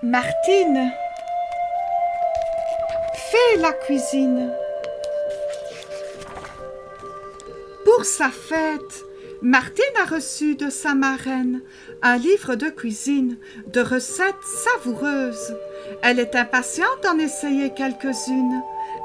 Martine, fais la cuisine. Pour sa fête, Martine a reçu de sa marraine un livre de cuisine, de recettes savoureuses. Elle est impatiente d'en essayer quelques-unes,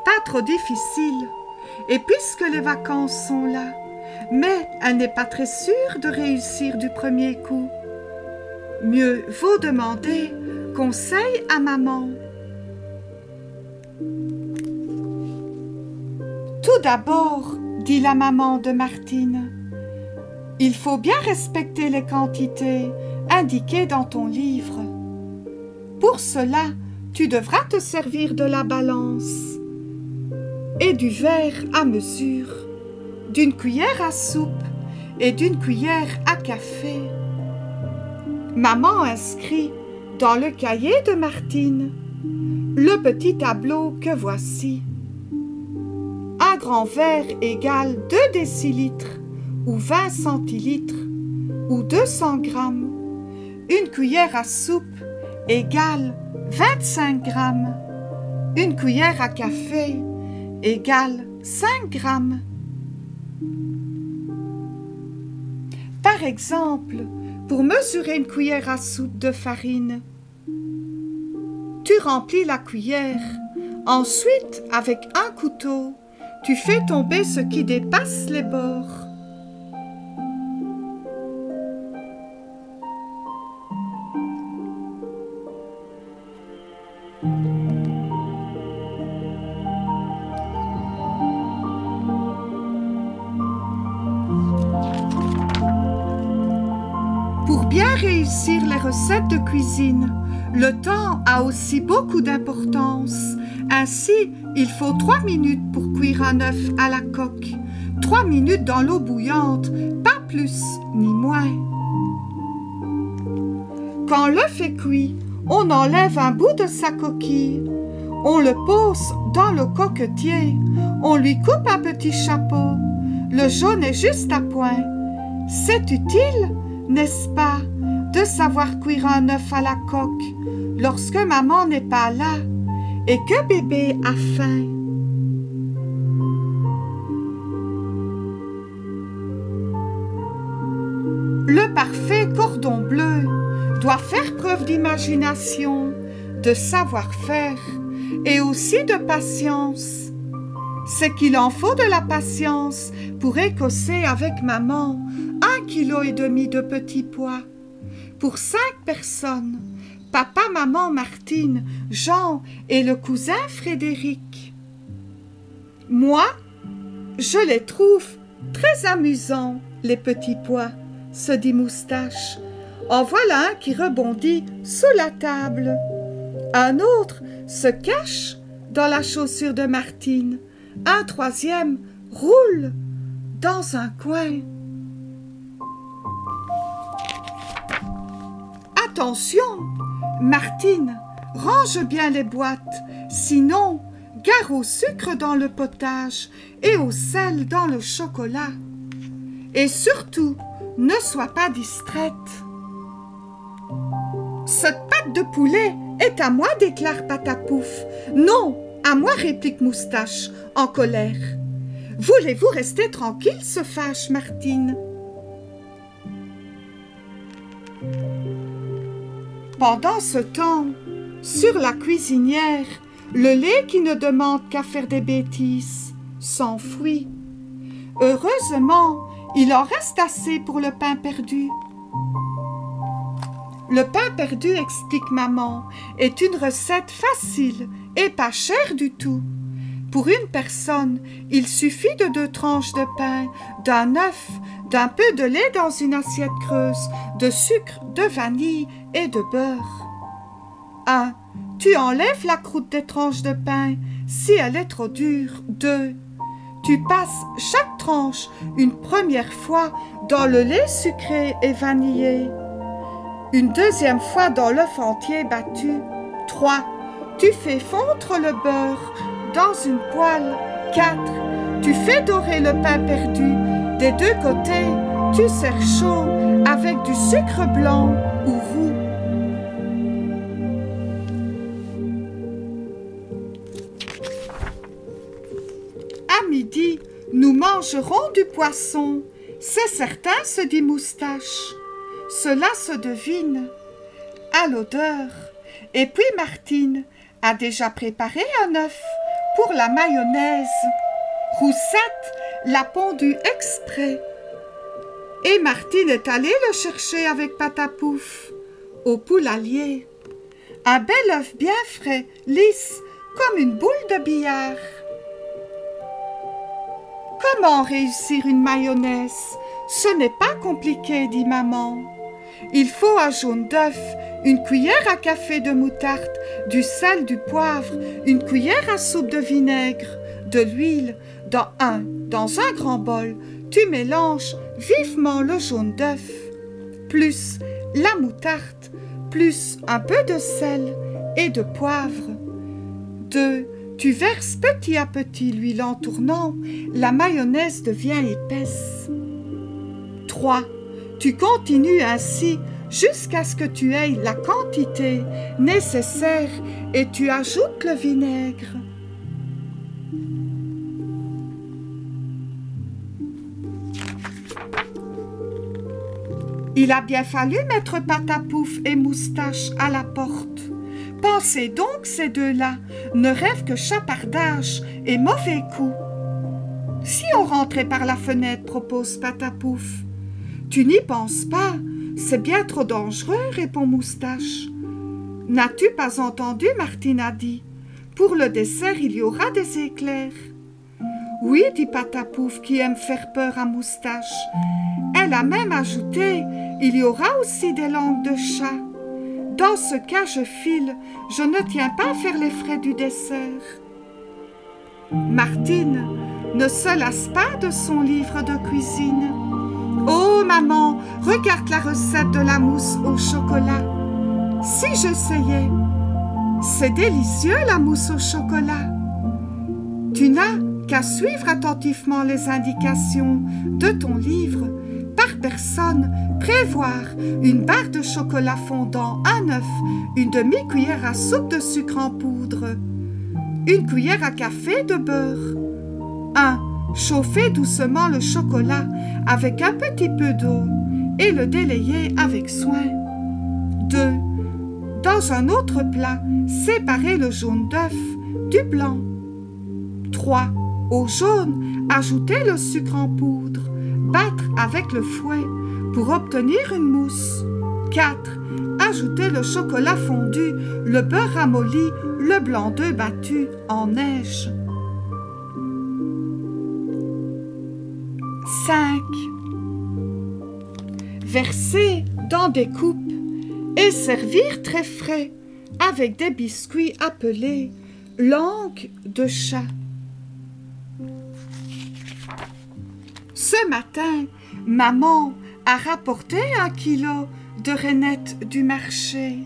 pas trop difficiles. Et puisque les vacances sont là, mais elle n'est pas très sûre de réussir du premier coup. Mieux vaut demander conseil à maman. Tout d'abord, dit la maman de Martine, il faut bien respecter les quantités indiquées dans ton livre. Pour cela, tu devras te servir de la balance et du verre à mesure, d'une cuillère à soupe et d'une cuillère à café. Maman inscrit dans le cahier de Martine le petit tableau que voici. Un grand verre égale 2 décilitres ou 20 centilitres ou 200 grammes. Une cuillère à soupe égale 25 grammes. Une cuillère à café égale 5 grammes. Par exemple, pour mesurer une cuillère à soupe de farine, tu remplis la cuillère. Ensuite, avec un couteau, tu fais tomber ce qui dépasse les bords. Pour bien réussir les recettes de cuisine, le temps a aussi beaucoup d'importance. Ainsi, il faut 3 minutes pour cuire un œuf à la coque, 3 minutes dans l'eau bouillante, pas plus ni moins. Quand l'œuf est cuit, on enlève un bout de sa coquille, on le pose dans le coquetier, on lui coupe un petit chapeau, le jaune est juste à point. C'est utile, n'est-ce pas, de savoir cuire un œuf à la coque lorsque maman n'est pas là et que bébé a faim. Le parfait cordon bleu doit faire preuve d'imagination, de savoir-faire et aussi de patience. C'est qu'il en faut de la patience pour écosser avec maman 1,5 kg de petits pois. Pour 5 personnes, papa, maman, Martine, Jean et le cousin Frédéric. Moi, je les trouve très amusants, les petits pois, se dit Moustache. En voilà un qui rebondit sous la table. Un autre se cache dans la chaussure de Martine. Un troisième roule dans un coin. Attention, Martine, range bien les boîtes, sinon gare au sucre dans le potage et au sel dans le chocolat. Et surtout, ne sois pas distraite. Cette pâte de poulet est à moi, déclare Patapouf. Non, à moi, réplique Moustache, en colère. Voulez-vous rester tranquille, se fâche Martine. Pendant ce temps, sur la cuisinière, le lait qui ne demande qu'à faire des bêtises s'enfuit. Heureusement, il en reste assez pour le pain perdu. Le pain perdu, explique maman, est une recette facile et pas chère du tout. Pour une personne, il suffit de 2 tranches de pain, d'un œuf, d'un peu de lait dans une assiette creuse, de sucre, de vanille et de beurre. 1. Tu enlèves la croûte des tranches de pain si elle est trop dure. 2. Tu passes chaque tranche une première fois dans le lait sucré et vanillé, une deuxième fois dans l'œuf entier battu. 3. Tu fais fondre le beurre dans une poêle. 4. Tu fais dorer le pain perdu. Des 2 côtés, tu sers chaud avec du sucre blanc ou roux. midi, nous mangerons du poisson. C'est certain, se dit Moustache. Cela se devine à l'odeur. Et puis Martine a déjà préparé un œuf pour la mayonnaise. Roussette l'a pondu exprès. Et Martine est allée le chercher avec Patapouf au poulailler. Un bel œuf bien frais, lisse, comme une boule de billard. Comment réussir une mayonnaise? Ce n'est pas compliqué, dit maman. Il faut un jaune d'œuf, une cuillère à café de moutarde, du sel, du poivre, une cuillère à soupe de vinaigre, de l'huile. Dans un grand bol, tu mélanges vivement le jaune d'œuf, plus la moutarde, plus un peu de sel et de poivre. 2. Tu verses petit à petit l'huile en tournant, la mayonnaise devient épaisse. 3. Tu continues ainsi jusqu'à ce que tu aies la quantité nécessaire et tu ajoutes le vinaigre. Il a bien fallu mettre Patapouf et Moustache à la porte. Pensez donc ces deux-là, ne rêvent que chapardage et mauvais coups. Si on rentrait par la fenêtre, propose Patapouf. Tu n'y penses pas, c'est bien trop dangereux, répond Moustache. N'as-tu pas entendu, Martine a dit. Pour le dessert, il y aura des éclairs. Oui, dit Patapouf, qui aime faire peur à Moustache. Elle a même ajouté, il y aura aussi des langues de chat. Dans ce cas, je file, je ne tiens pas à faire les frais du dessert. Martine ne se lasse pas de son livre de cuisine. Oh, maman, regarde la recette de la mousse au chocolat. Si j'essayais, c'est délicieux la mousse au chocolat. Tu n'as qu'à suivre attentivement les indications de ton livre. Par personne, prévoir une barre de chocolat fondant, un œuf, une demi-cuillère à soupe de sucre en poudre, une cuillère à café de beurre. 1. Chauffer doucement le chocolat avec un petit peu d'eau et le délayer avec soin. 2. Dans un autre plat, séparer le jaune d'œuf du blanc. 3. Au jaune, ajouter le sucre en poudre. Battre avec le fouet pour obtenir une mousse. 4. Ajouter le chocolat fondu, le beurre ramolli, le blanc d'œuf battu en neige. 5. Verser dans des coupes et servir très frais avec des biscuits appelés langue de chat. Ce matin, maman a rapporté 1 kilo de rainettes du marché.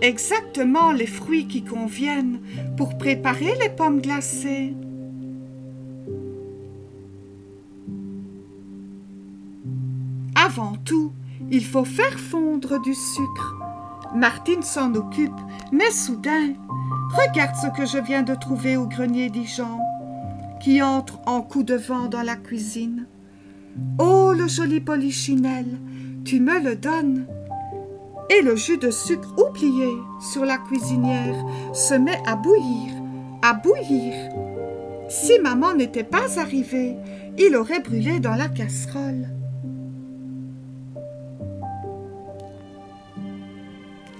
Exactement les fruits qui conviennent pour préparer les pommes glacées. Avant tout, il faut faire fondre du sucre. Martine s'en occupe, mais soudain, regarde ce que je viens de trouver au grenier, dit Jean, qui entre en coup de vent dans la cuisine. Oh, le joli polichinelle, tu me le donnes. Et le jus de sucre oublié sur la cuisinière se met à bouillir, à bouillir. Si maman n'était pas arrivée, il aurait brûlé dans la casserole.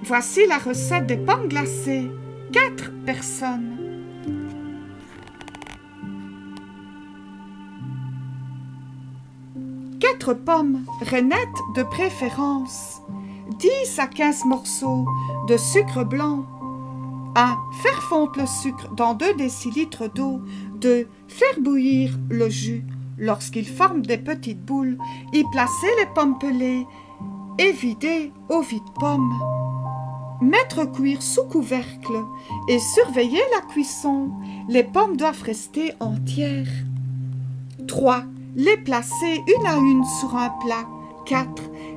Voici la recette des pommes glacées. 4 personnes. 4 pommes, rainettes de préférence. 10 à 15 morceaux de sucre blanc. 1. Faire fondre le sucre dans 2 décilitres d'eau. 2. Faire bouillir le jus. Lorsqu'il forme des petites boules, y placer les pommes pelées et vider au vide-pomme. Mettre cuire sous couvercle et surveiller la cuisson. Les pommes doivent rester entières. 3. Les placer une à une sur un plat. 4.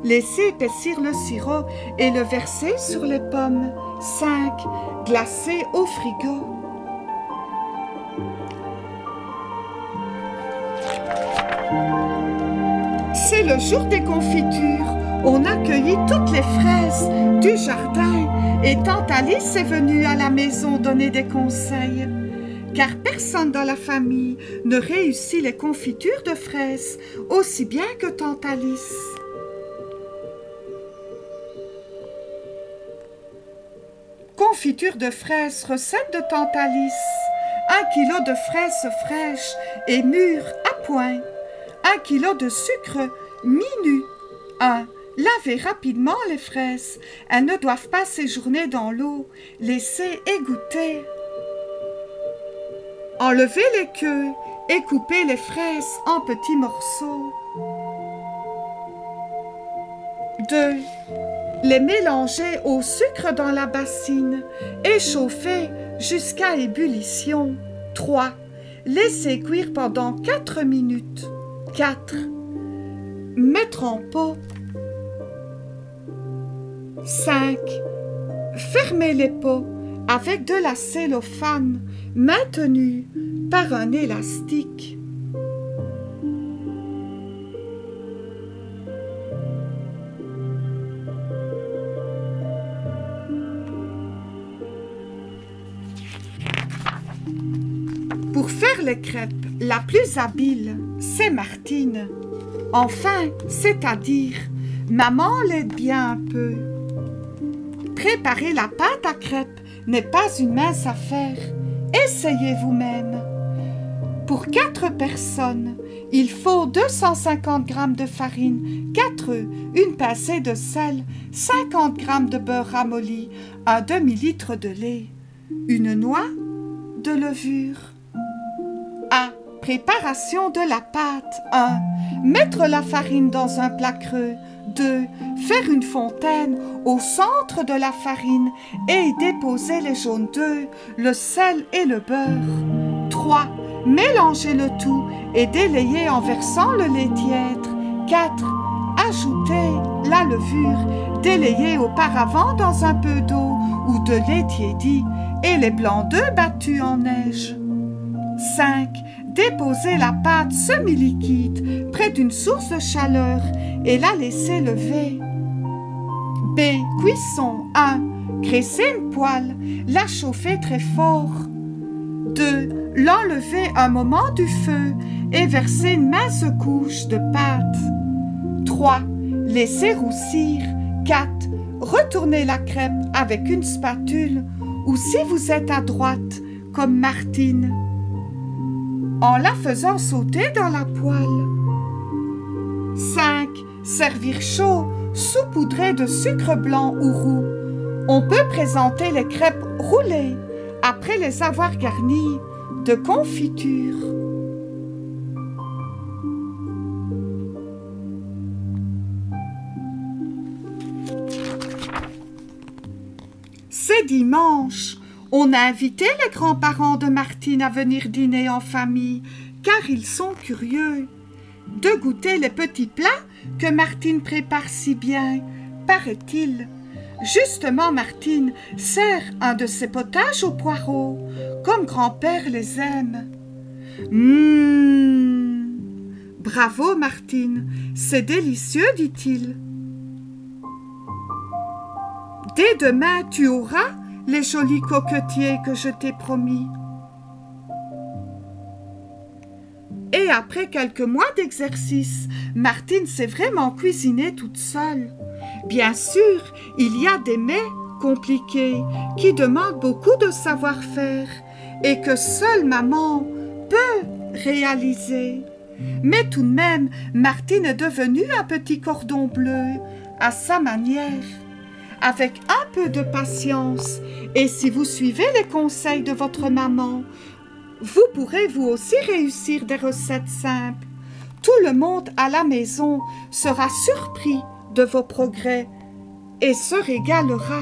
Laisser épaissir le sirop et le verser sur les pommes. 5. Glacer au frigo. C'est le jour des confitures. On a cueilli toutes les fraises du jardin et tante Alice est venue à la maison donner des conseils. Car personne dans la famille ne réussit les confitures de fraises aussi bien que tante Alice. Confiture de fraises, recette de tante Alice. 1 kilo de fraises fraîches et mûres à point. 1 kilo de sucre minu. 1. Lavez rapidement les fraises. Elles ne doivent pas séjourner dans l'eau. Laissez égoutter. Enlevez les queues et coupez les fraises en petits morceaux. 2. Les mélanger au sucre dans la bassine et chauffer jusqu'à ébullition. 3. Laisser cuire pendant 4 minutes. 4. Mettre en pot. 5. Fermer les pots avec de la cellophane maintenue par un élastique. Pour faire les crêpes, la plus habile, c'est Martine. Enfin, c'est-à-dire, maman l'aide bien un peu. Préparer la pâte à crêpes n'est pas une mince affaire. Essayez vous-même. Pour 4 personnes, il faut 250 g de farine, 4 œufs, une pincée de sel, 50 g de beurre ramolli, un demi-litre de lait, une noix de levure. A. Préparation de la pâte. 1. Mettre la farine dans un plat creux. 2. Faire une fontaine au centre de la farine et y déposer les jaunes d'œufs, le sel et le beurre. 3. Mélanger le tout et délayer en versant le lait tiède. 4. Ajouter la levure, délayée auparavant dans un peu d'eau ou de lait tiédi et les blancs d'œufs battus en neige. 5. Déposer la pâte semi-liquide près d'une source de chaleur et la laisser lever. B. Cuisson. 1. Graisser une poêle, la chauffer très fort. 2. L'enlever un moment du feu et verser une mince couche de pâte. 3. Laisser roussir. 4. Retourner la crêpe avec une spatule ou si vous êtes à droite, comme Martine, en la faisant sauter dans la poêle. 5. Servir chaud, saupoudré de sucre blanc ou roux. On peut présenter les crêpes roulées après les avoir garnies de confiture. C'est dimanche. On a invité les grands-parents de Martine à venir dîner en famille, car ils sont curieux de goûter les petits plats que Martine prépare si bien, paraît-il. Justement, Martine sert un de ses potages aux poireaux, comme grand-père les aime. Bravo, Martine, c'est délicieux, dit-il. Dès demain, tu auras les jolis coquetiers que je t'ai promis. Et après quelques mois d'exercice, Martine sait vraiment cuisiner toute seule. Bien sûr, il y a des mets compliqués qui demandent beaucoup de savoir-faire et que seule maman peut réaliser. Mais tout de même, Martine est devenue un petit cordon bleu à sa manière. Avec un peu de patience et si vous suivez les conseils de votre maman, vous pourrez vous aussi réussir des recettes simples. Tout le monde à la maison sera surpris de vos progrès et se régalera.